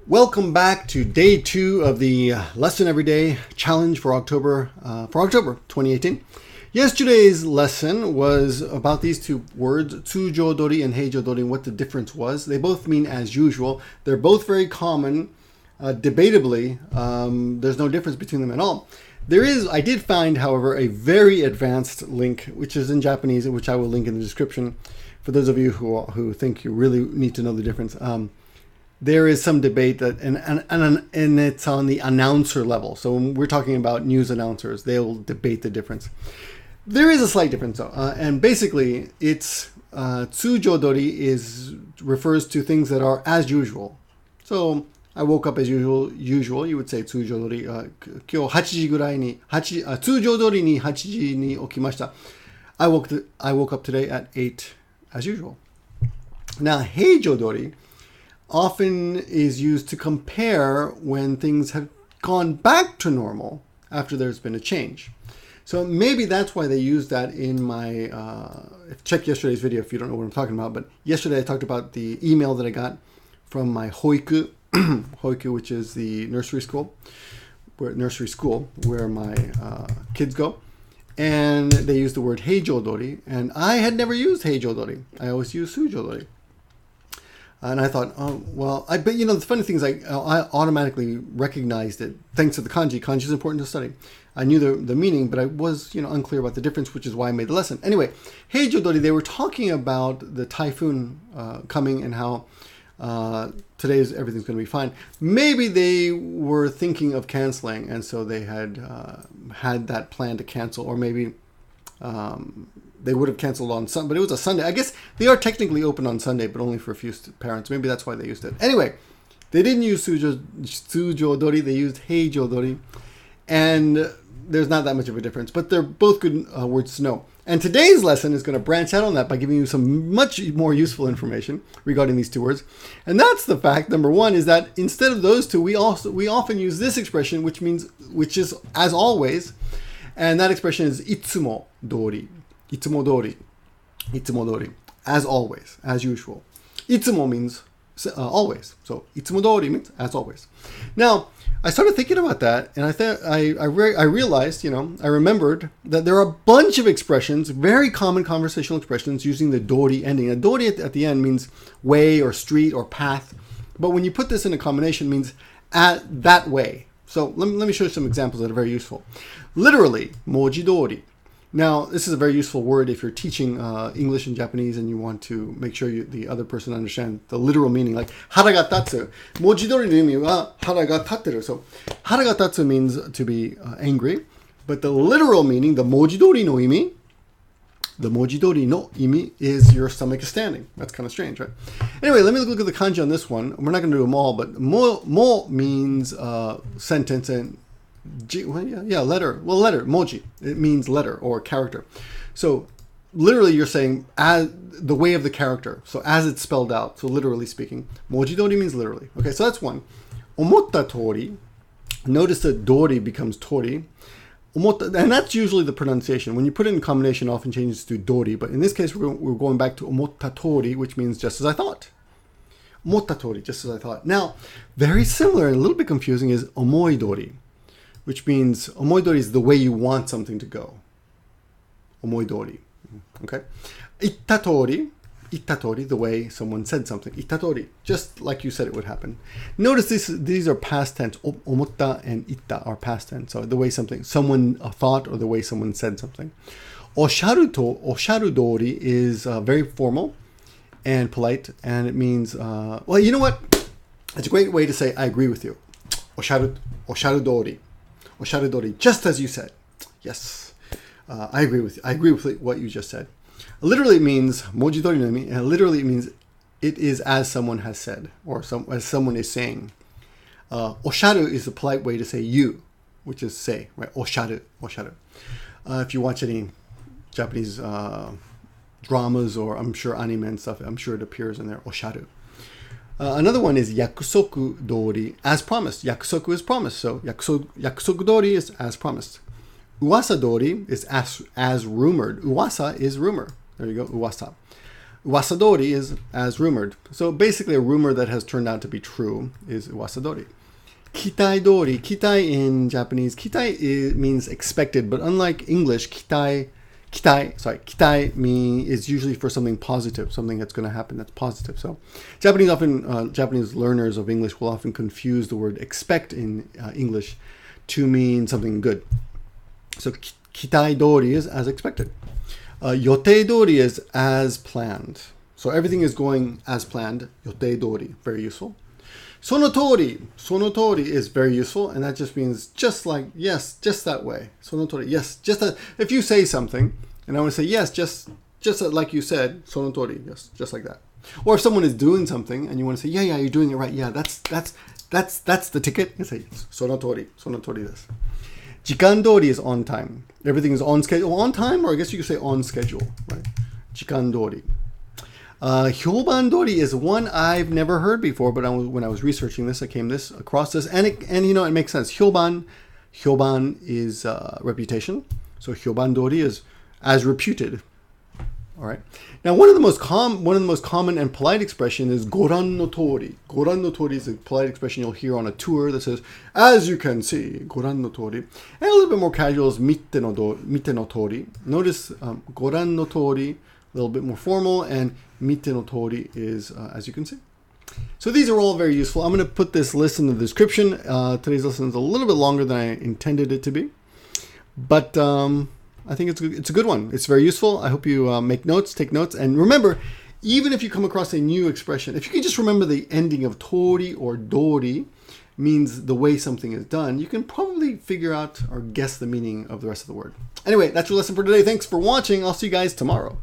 Welcome back to day 2 of the Lesson Every Day challenge for October 2018. Yesterday's lesson was about these two words, doori and doori, and what the difference was. They both mean as usual. They're both very common. Debatably, there's no difference between them at all. I did find, however, a very advanced link, which is in Japanese, which I will link in the description for those of you who think you really need to know the difference. There is some debate that, and it's on the announcer level. So when we're talking about news announcers, they'll debate the difference. There is a slight difference, though, and basically, it's doori refers to things that are as usual. So I woke up as usual. You would say doori. 今日8時ぐらいに通常通りに8時に起きました. I woke up today at 8 as usual. Now, doori often is used to compare when things have gone back to normal after there's been a change. So maybe that's why they used that in my, check yesterday's video if you don't know what I'm talking about, but yesterday I talked about the email that I got from my hoiku, which is the nursery school where my kids go. And they used the word doori, and I had never used doori. I always used doori. And I thought, but the funny thing is I automatically recognized it thanks to the kanji. Kanji is important to study. I knew the meaning, but I was, unclear about the difference, which is why I made the lesson. Anyway, doori, they were talking about the typhoon coming and how everything's going to be fine. Maybe they were thinking of canceling, and so they had that plan to cancel, or maybe they would have canceled on Sunday, but it was a Sunday. I guess they are technically open on Sunday, but only for a few parents. Maybe that's why they used it. Anyway, they didn't use doori, they used doori, and there's not that much of a difference, but they're both good words to know. And today's lesson is going to branch out on that by giving you some much more useful information regarding these two words. And that's the fact, number one, is that instead of those two, we often use this expression, which is as always, and that expression is itsumo doori. Itsumo doori. As always, as usual. Itsumo means always. So itsumo doori means as always. Now, I started thinking about that, and I realized, I remembered that there are a bunch of expressions, very common conversational expressions using the doori ending. A doori at the end means way or street or path, but when you put this in a combination, it means at that way. So let me show you some examples that are very useful. Literally, moji doori. Now, this is a very useful word if you're teaching English and Japanese and you want to make sure the other person understands the literal meaning, like hara ga tatsu. Moji dori no imi wa hara ga tatteru. So, hara ga tatsu means to be angry, but the literal meaning, the moji dori no imi is your stomach is standing. That's kind of strange, right? Anyway, let me look at the kanji on this one. We're not going to do them all, but mo means sentence, and letter. Well, letter, moji. It means letter or character. So literally you're saying as the way of the character. So as it's spelled out. So literally speaking. Moji doori means literally. Okay, so that's one. Omotta toori. Notice that doori becomes tori. Omotta, and that's usually the pronunciation. When you put it in combination, it often changes to doori. But in this case, we're going back to omotta toori, which means just as I thought. Omotta toori, just as I thought. Now, very similar and a little bit confusing is omoidoori, which means omoidoori is the way you want something to go. Omoidoori. Okay? Itta toori, the way someone said something. Itta toori, just like you said it would happen. Notice these are past tense. Omotta and itta are past tense. So the way someone thought or the way someone said something. Osharu doori is very formal and polite, and it means, well, you know what? It's a great way to say I agree with you. Osharu doori. Osharu doori, just as you said. Yes, I agree with you. I agree with what you just said. Literally it means moji doori no imi, and literally it means it is as someone has said, or as someone is saying. Osharu is a polite way to say you, which is say, right? Osharu. If you watch any Japanese dramas or I'm sure anime and stuff, I'm sure it appears in there. Osharu. Another one is yaksoku doori, as promised. Yaksoku is promised, so yaksoku doori is as promised. Uwasa doori is as rumored. Uwasa is rumor. There you go, uwasa. Uwasadori is as rumored. So basically a rumor that has turned out to be true is uwasadori. Kitai dori. Kitai in Japanese. Kitai means expected, but unlike English, kitai is usually for something positive, something that's going to happen that's positive. So Japanese learners of English will often confuse the word expect in English to mean something good. So kitai dori is as expected. Yotei dori is as planned. So everything is going as planned. Yotei dori, very useful. Sonotoori is very useful, and that just means just like, yes, just that way. Sonotoori, yes, just that. If you say something, and I want to say, yes, just like you said, sonotoori, yes, just like that. Or if someone is doing something, and you want to say, yeah, you're doing it right, yeah, that's the ticket, you say, sonotoori this. Jikan dori is on time. Everything is on schedule. On time, or I guess you could say on schedule, right? Jikan dori. Hyouban dori is one I've never heard before, but when I was researching this, I came across this, and it makes sense. Hyouban is reputation, so hyouban dori is as reputed. All right. Now, one of the most common and polite expression is goran no toori. Goran no toori is a polite expression you'll hear on a tour that says, "As you can see, goran no toori." And a little bit more casual is mite no toori. Notice goran no toori, a little bit more formal, and mite no toori is as you can see. So these are all very useful. I'm going to put this list in the description. Today's lesson is a little bit longer than I intended it to be, but I think it's a good one. It's very useful. I hope you take notes. And remember, even if you come across a new expression, if you can just remember the ending of toori or doori means the way something is done, you can probably figure out or guess the meaning of the rest of the word. Anyway, that's your lesson for today. Thanks for watching. I'll see you guys tomorrow.